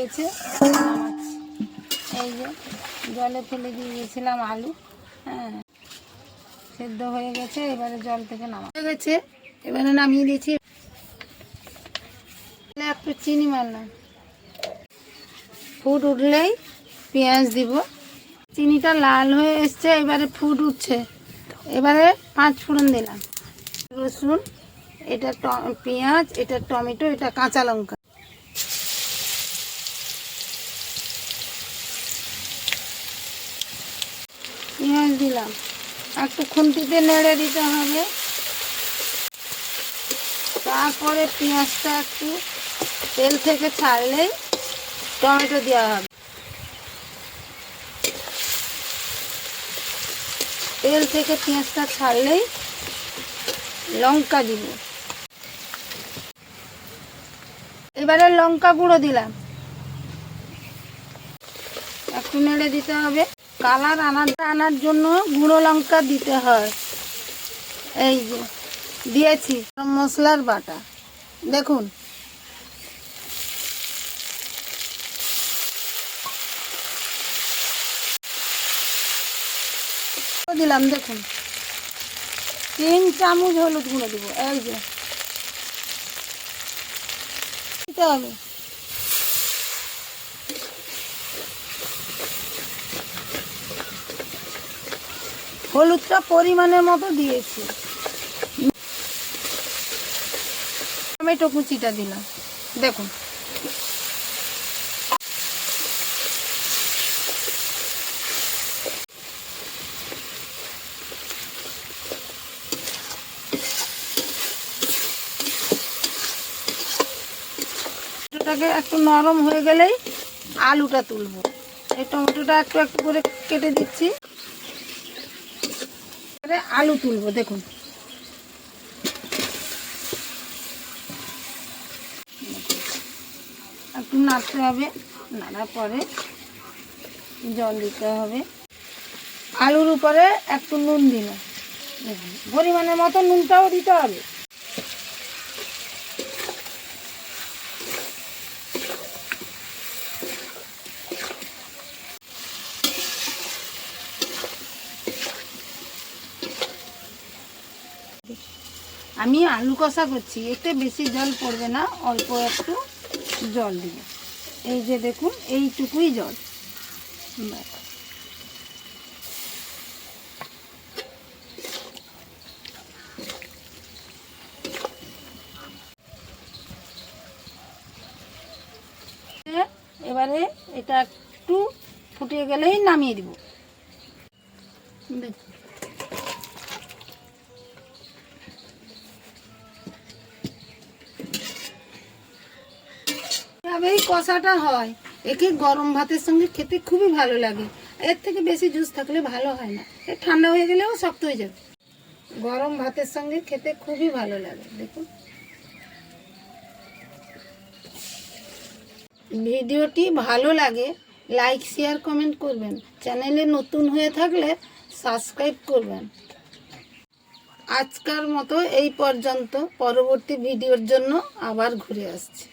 গেছে, নামাচ্ছি। এই যে জলে ফেলে দিয়ে গেছিলাম আলু, হ্যাঁ সেদ্ধ হয়ে গেছে, এবারে জল থেকে নামা হয়ে গেছে, এবারে নামিয়ে দিয়েছি। একটু চিনি মারলাম, ফুট উঠলেই পেঁয়াজ দিব। চিনিটা লাল হয়ে এসছে, এবারে ফুট উঠছে, এবারে 5 ফোড়ন দিলাম, রসুন, এটা পেঁয়াজ, এটা টমেটো, এটা কাঁচা লঙ্কা। পেঁয়াজ দিলাম, একটু খুন্তিতে নেড়ে দিতে হবে। তারপরে পেঁয়াজটা একটু তেল থেকে ছাড়লেই টমেটো দেওয়া হবে। তেল থেকে পেঁয়াজটা ছাড়লেই লঙ্কা দিব। এবারে লঙ্কা গুঁড়ো দিলাম, একটু নেড়ে দিতে হবে। কালার আনার জন্য গুঁড়ো লঙ্কা দিতে হয়। এই যে দিয়েছি মশলার বাটা, দেখুন দিলাম, দেখুন 3 চামচ হলুদ গুঁড়ো দিব। এই যে দিতে হবে। হলুদটা পরিমাণের মতো দিয়েছি। টমেটো কুচিটা দিলাম, দেখুন টমেটোটাকে একটু নরম হয়ে গেলেই আলুটা তুলবো। এই টমেটোটা একটু একটু করে কেটে দিচ্ছি, আলু তুলবো। দেখুন একটু নাড়তে হবে, নাড়ার পরে জল দিতে হবে। আলুর উপরে একটু নুন দিলাম, পরিমাণের মতো নুনটাও দিতে হবে। আমি আলু কষা করছি, এতে বেশি জল পড়বে না, অল্প একটু জল দিব। এই যে দেখুন এইটুকুই জল। এবারে এটা একটু ফুটে গেলেই নামিয়ে দিব। দেখুন এভাবেই কষাটা হয়। একে গরম ভাতের সঙ্গে খেতে খুবই ভালো লাগে। এর থেকে বেশি জুস থাকলে ভালো হয় না, ঠান্ডা হয়ে গেলেও শক্ত হয়ে যাবে। গরম ভাতের সঙ্গে খেতে খুবই ভালো লাগে। দেখুন ভিডিওটি ভালো লাগে লাইক শেয়ার কমেন্ট করবেন। চ্যানেলে নতুন হয়ে থাকলে সাবস্ক্রাইব করবেন। আজকের মতো এই পর্যন্ত, পরবর্তী ভিডিওর জন্য আবার ঘুরে আসছি।